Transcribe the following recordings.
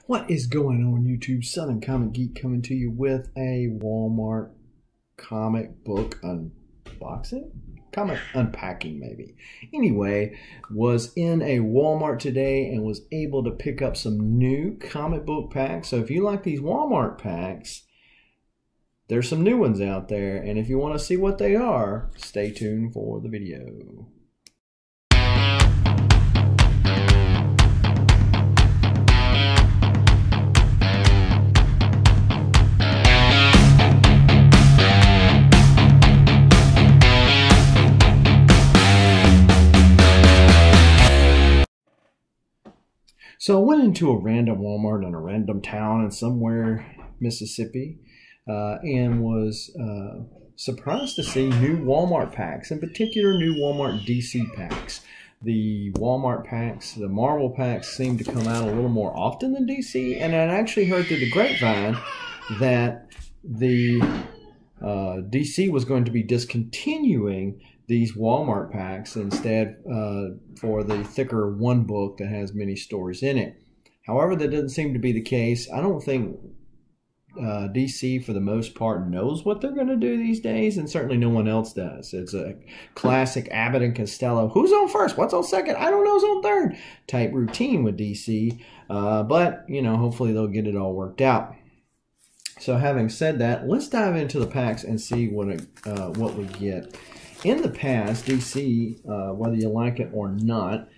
What is going on YouTube? Southern Comic Geek coming to you with a Walmart comic book unboxing? Comic unpacking maybe. Anyway, was in a Walmart today and was able to pick up some new comic book packs. So if you like these Walmart packs, there's some new ones out there. And if you want to see what they are, stay tuned for the video. So I went into a random Walmart in a random town in somewhere Mississippi and was surprised to see new Walmart packs, in particular new Walmart DC packs. The Walmart packs, the Marvel packs seem to come out a little more often than DC, and I'd actually heard through the grapevine that the DC was going to be discontinuing these Walmart packs instead for the thicker one book that has many stories in it. However, that doesn't seem to be the case. I don't think DC, for the most part, knows what they're going to do these days, and certainly no one else does. It's a classic Abbott and Costello, who's on first, what's on second, I don't know who's on third type routine with DC. But, you know, hopefully they'll get it all worked out. So having said that, let's dive into the packs and see what we get. In the past, DC, whether you like it or not,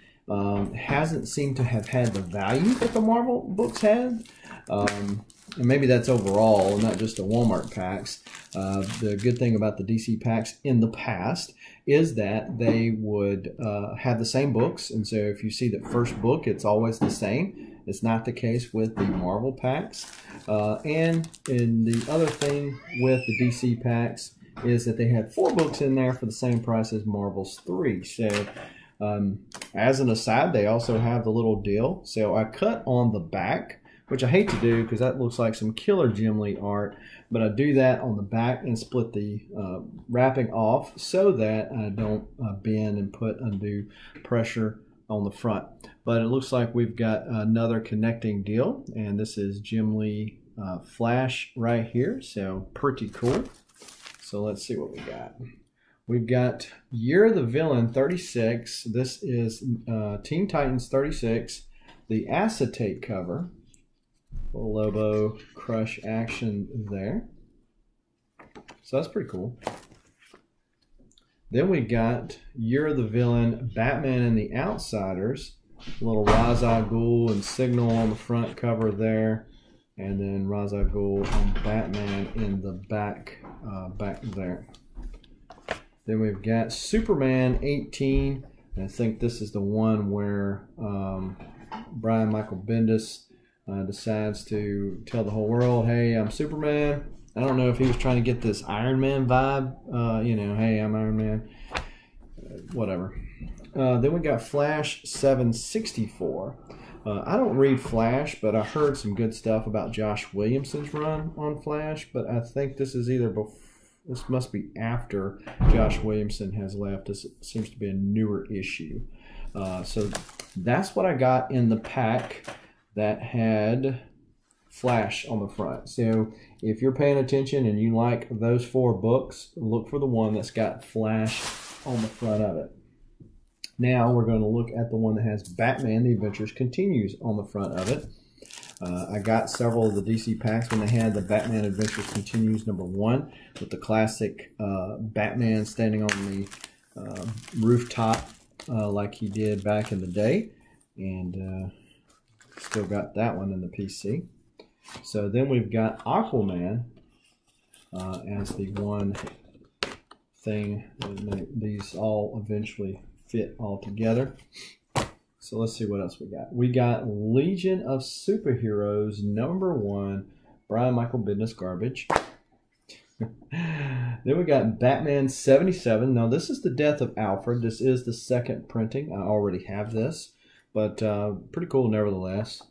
hasn't seemed to have had the value that the Marvel books had. And maybe that's overall, not just the Walmart packs. The good thing about the DC packs in the past is that they would have the same books. And so if you see the first book, it's always the same. It's not the case with the Marvel packs. And the other thing with the DC packs is that they had 4 books in there for the same price as Marvel's 3. So as an aside, they also have the little deal. So I cut on the back, which I hate to do because that looks like some killer Jim Lee art, but I do that on the back and split the wrapping off so that I don't bend and put undue pressure on the front. But it looks like we've got another connecting deal, and this is Jim Lee Flash right here, so pretty cool. So let's see what we got. We've got Year of the Villain 36. This is Teen Titans 36, the acetate cover. Little Lobo Crush action there. So that's pretty cool. Then we got Year of the Villain, Batman and the Outsiders. A little Ra's al Ghul and Signal on the front cover there. And then Ra's al Ghul and Batman in the back there. Then we've got Superman 18. And I think this is the one where Brian Michael Bendis decides to tell the whole world, hey, I'm Superman. I don't know if he was trying to get this Iron Man vibe. You know, hey, I'm Iron Man. Whatever. Then we got Flash 764. I don't read Flash, but I heard some good stuff about Josh Williamson's run on Flash. But I think this is either before, this must be after Josh Williamson has left. This seems to be a newer issue. So that's what I got in the pack that had Flash on the front. So if you're paying attention and you like those 4 books, look for the one that's got Flash on the front of it. Now we're going to look at the one that has Batman The Adventures Continues on the front of it. I got several of the DC packs when they had the Batman Adventures Continues #1 with the classic Batman standing on the rooftop like he did back in the day. And still got that one in the PC. So then we've got Aquaman as the one thing. These all eventually fit all together. So let's see what else we got. We got Legion of Superheroes #1, Brian Michael Bendis garbage. Then we got Batman 77. Now this is the death of Alfred. This is the second printing. I already have this, but pretty cool nevertheless.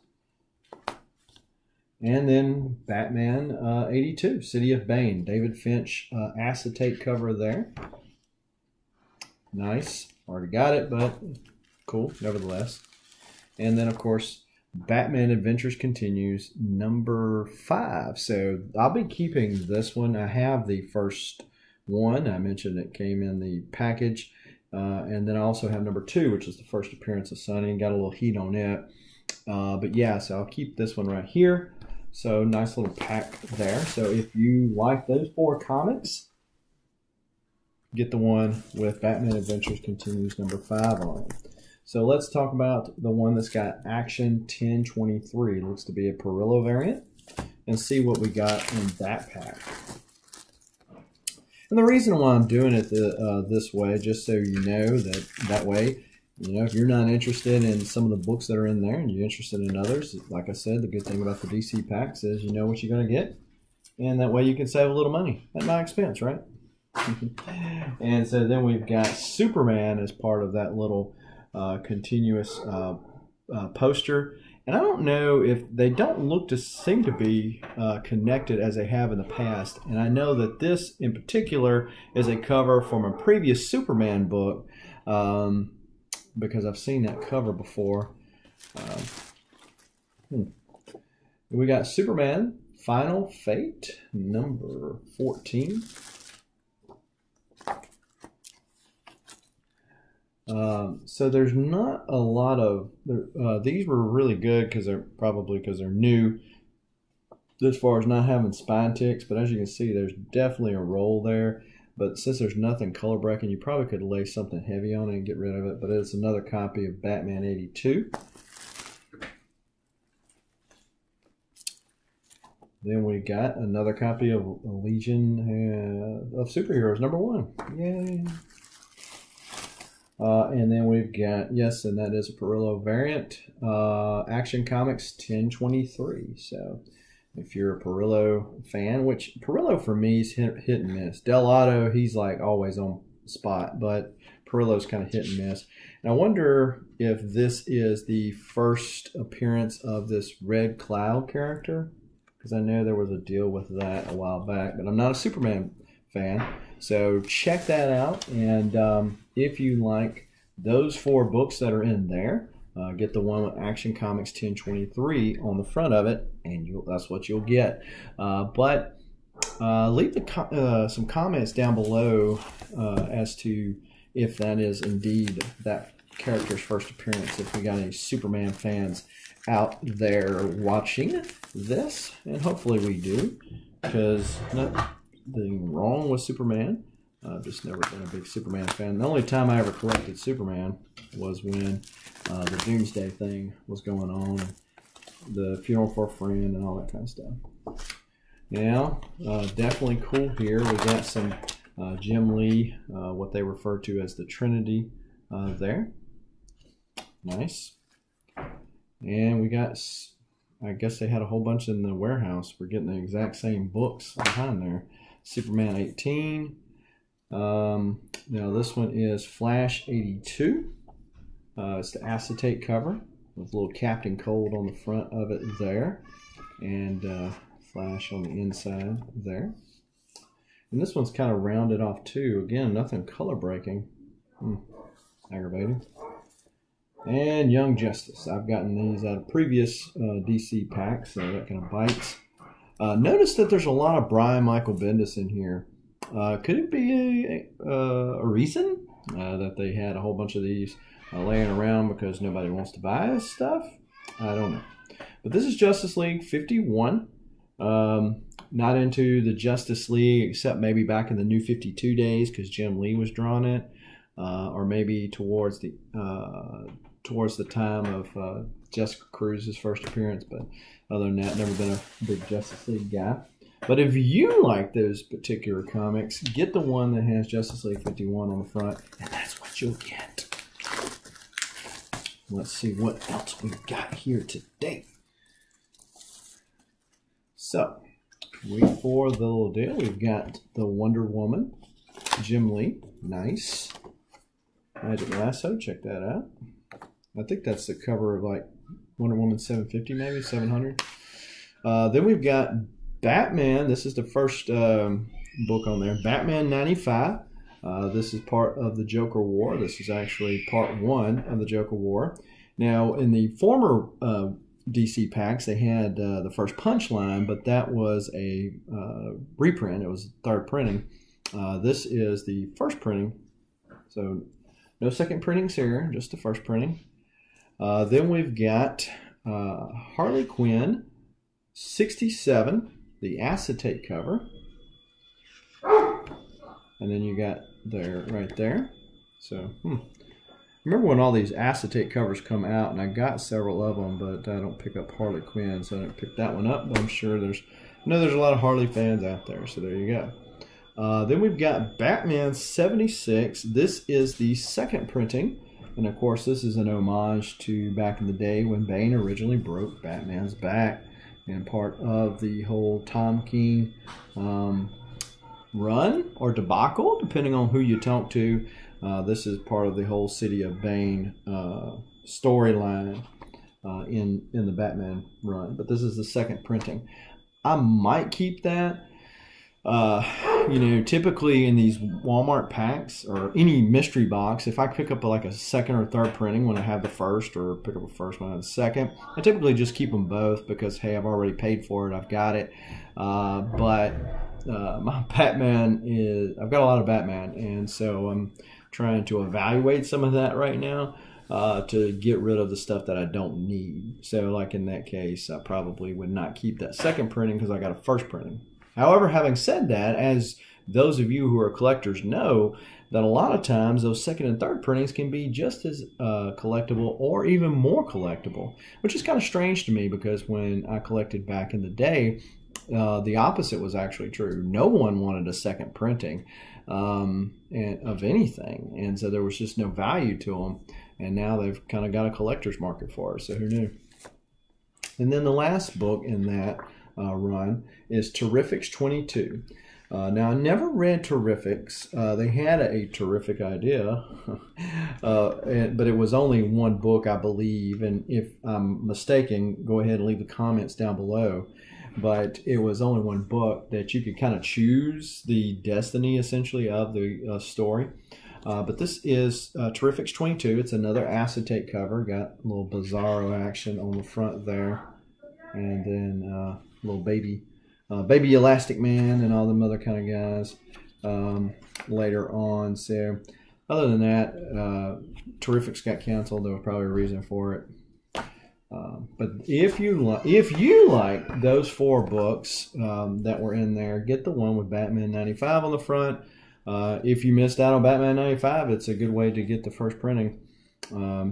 And then Batman 82, City of Bane. David Finch acetate cover there. Nice. Already got it, but cool nevertheless. And then, of course, Batman Adventures Continues, number 5. So I'll be keeping this one. I have the first one. I mentioned it came in the package. And then I also have number 2, which is the first appearance of Sonny. Got a little heat on it. But yeah, so I'll keep this one right here. So nice little pack there. So if you like those 4 comics, get the one with Batman Adventures Continues number 5 on it. So let's talk about the one that's got Action 1023. Looks to be a Perillo variant, and see what we got in that pack. And the reason why I'm doing it this way, just so you know that way, you know, if you're not interested in some of the books that are in there and you're interested in others, like I said, the good thing about the DC packs is you know what you're going to get, and that way you can save a little money at my expense, right? And so then we've got Superman as part of that little continuous poster. And I don't know if they don't seem to be connected as they have in the past. And I know that this in particular is a cover from a previous Superman book, because I've seen that cover before. We got Superman Final Fate number 14. So there's not a lot of these were really good because they're new as far as not having spine ticks, but as you can see there's definitely a roll there, but since there's nothing color breaking, you probably could lay something heavy on it and get rid of it. But it's another copy of Batman 82. Then we got another copy of Legion of Superheroes number 1. Yay! And then we've got, yes, and that is a Perillo variant, Action Comics 1023. So if you're a Perillo fan, which Perillo for me is hit and miss. Del Otto, he's like always on spot, but Perillo's kind of hit and miss. And I wonder if this is the first appearance of this Red Cloud character, because I know there was a deal with that a while back, but I'm not a Superman fan. So check that out, and if you like those 4 books that are in there, get the one with Action Comics 1023 on the front of it, and that's what you'll get. But leave some comments down below as to if that is indeed that character's first appearance, if we got any Superman fans out there watching this, and hopefully we do, because nothing wrong with Superman. I've just never been a big Superman fan. The only time I ever collected Superman was when the Doomsday thing was going on, the Funeral for a Friend and all that kind of stuff. Now, definitely cool here. We got some Jim Lee, what they refer to as the Trinity there. Nice. And we got, I guess they had a whole bunch in the warehouse. We're getting the exact same books behind there. Superman 18. Now this one is Flash 82. It's the acetate cover with a little Captain Cold on the front of it there, and Flash on the inside there. And this one's kind of rounded off too. Again, nothing color breaking. Aggravating. And Young Justice. I've gotten these out of previous DC packs, so that kind of bites. Notice that there's a lot of Brian Michael Bendis in here. Could it be a reason that they had a whole bunch of these laying around because nobody wants to buy this stuff? I don't know. But this is Justice League 51. Not into the Justice League except maybe back in the New 52 days because Jim Lee was drawing it, or maybe towards the time of Jessica Cruz's first appearance. But other than that, never been a big Justice League guy. But if you like those particular comics, get the one that has Justice League 51 on the front, and that's what you'll get. Let's see what else we've got here today. So, for the little deal, we've got the Wonder Woman, Jim Lee, nice. Magic Lasso, check that out. I think that's the cover of like Wonder Woman 750, maybe 700. Then we've got Batman. This is the first book on there. Batman 95. This is part of the Joker War. This is actually part 1 of the Joker War. Now, in the former DC packs. They had the first Punchline, but that was a reprint. It was third printing. This is the first printing, so no second printings here, just the first printing. Then we've got Harley Quinn 67, the acetate cover. And then you got there, right there. So, remember when all these acetate covers come out, and I got several of them, but I don't pick up Harley Quinn, so I didn't pick that one up. But I'm sure there's a lot of Harley fans out there, so there you go. Then we've got Batman 76. This is the second printing, and of course this is an homage to back in the day when Bane originally broke Batman's back, and part of the whole Tom King run or debacle, depending on who you talk to. This is part of the whole City of Bane storyline in the Batman run, but this is the second printing. I might keep that. You know, typically in these Walmart packs or any mystery box, if I pick up like a second or third printing when I have the first, or pick up a first when I have the second, I typically just keep them both because, hey, I've already paid for it, I've got it. But my Batman is, I've got a lot of Batman, and so I'm trying to evaluate some of that right now to get rid of the stuff that I don't need. So like in that case, I probably would not keep that second printing because I got a first printing. However, having said that, as those of you who are collectors know, that a lot of times those second and third printings can be just as collectible or even more collectible, which is kind of strange to me because when I collected back in the day, the opposite was actually true. No one wanted a second printing of anything, and so there was just no value to them, and now they've kind of got a collector's market for it, so who knew? And then the last book in that run is Terrifics 22. Now, I never read Terrifics. They had a terrific idea, but it was only one book, I believe. And if I'm mistaken, go ahead and leave the comments down below. But it was only one book that you could kind of choose the destiny, essentially, of the story. But this is Terrifics 22. It's another acetate cover. Got a little Bizarro action on the front there. And then little baby Elastic Man and all them other kind of guys later on. So other than that, Terrifics got canceled. There was probably a reason for it. But if you like those four books that were in there, get the one with Batman 95 on the front. If you missed out on Batman 95, it's a good way to get the first printing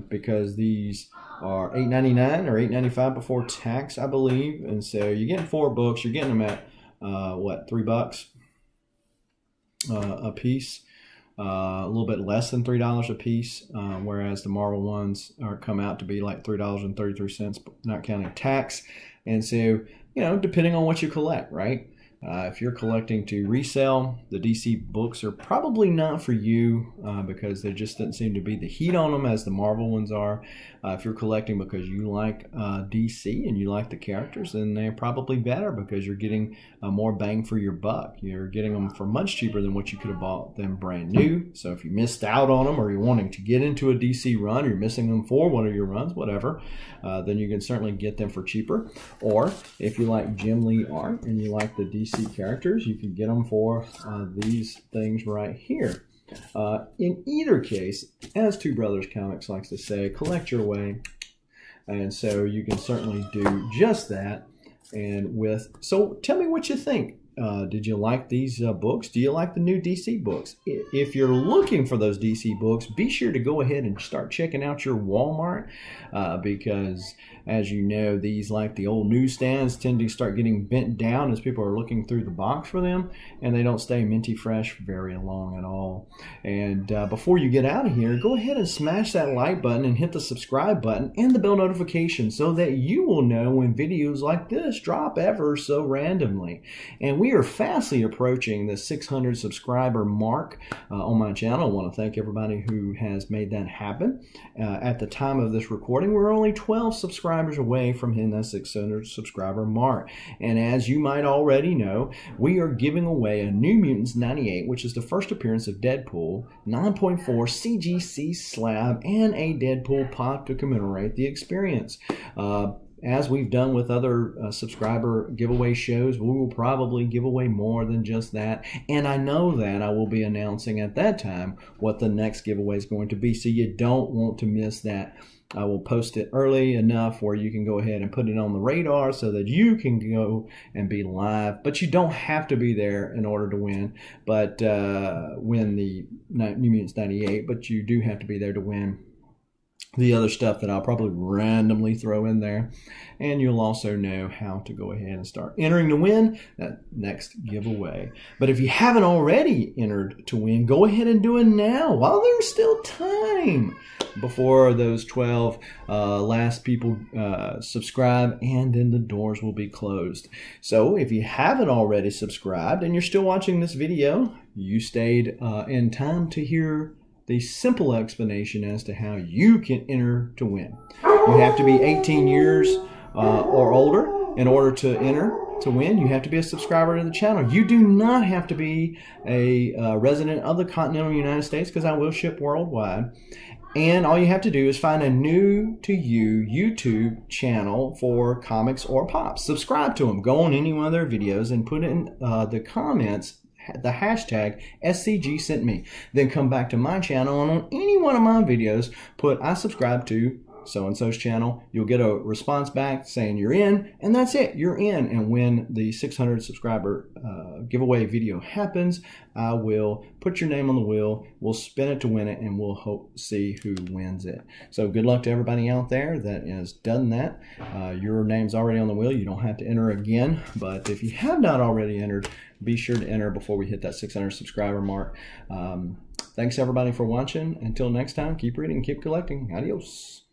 because these are $8.99 or $8.95 before tax, I believe. And so you're getting four books. You're getting them at what, $3 a piece. A little bit less than $3 a piece, whereas the Marvel ones come out to be like $3.33, not counting tax. And so, you know, depending on what you collect, right? If you're collecting to resell, the DC books are probably not for you because there just doesn't seem to be the heat on them as the Marvel ones are. If you're collecting because you like DC and you like the characters, then they're probably better because you're getting more bang for your buck. You're getting them for much cheaper than what you could have bought them brand new. So if you missed out on them or you're wanting to get into a DC run or you're missing them for one of your runs, whatever, then you can certainly get them for cheaper. Or if you like Jim Lee art and you like the DC characters, you can get them for these things right here. In either case, as Two Brothers Comics likes to say, collect your way, and so you can certainly do just that. And so tell me what you think. Did you like these books? Do you like the new DC books? If you're looking for those DC books, be sure to go ahead and start checking out your Walmart because, as you know, these, like the old newsstands, tend to start getting bent down as people are looking through the box for them, and they don't stay minty fresh very long at all. And before you get out of here, go ahead and smash that like button and hit the subscribe button and the bell notification so that you will know when videos like this drop ever so randomly. And we are fastly approaching the 600 subscriber mark on my channel. I want to thank everybody who has made that happen. At the time of this recording, we're only 12 subscribers away from hitting that 600 subscriber mark. And as you might already know, we are giving away a New Mutants 98, which is the first appearance of Deadpool, 9.4 CGC slab, and a Deadpool pop to commemorate the experience. as we've done with other subscriber giveaway shows, we will probably give away more than just that. And I know that I will be announcing at that time what the next giveaway is going to be, so you don't want to miss that. I will post it early enough where you can go ahead and put it on the radar so that you can go and be live. But you don't have to be there in order to win. But win the New Mutants 98. But you do have to be there to win the other stuff that I'll probably randomly throw in there. And you'll also know how to go ahead and start entering to win that next giveaway. But if you haven't already entered to win, go ahead and do it now while there's still time before those 12 last people subscribe, and then the doors will be closed. So if you haven't already subscribed and you're still watching this video, you stayed in time to hear the simple explanation as to how you can enter to win. You have to be 18 years or older in order to enter to win. You have to be a subscriber to the channel. You do not have to be a resident of the continental United States, because I will ship worldwide. And all you have to do is find a new to you YouTube channel for comics or pops. Subscribe to them. Go on any one of their videos and put in the comments the hashtag SCG sent me. Then come back to my channel, and on any one of my videos put I subscribe to so-and-so's channel. You'll get a response back saying you're in, and that's it. You're in. And when the 600 subscriber giveaway video happens, I will put your name on the wheel. We'll spin it to win it, and we'll see who wins it. So good luck to everybody out there that has done that. Your name's already on the wheel. You don't have to enter again. But if you have not already entered, be sure to enter before we hit that 600 subscriber mark. Thanks everybody for watching. Until next time, keep reading, keep collecting. Adios.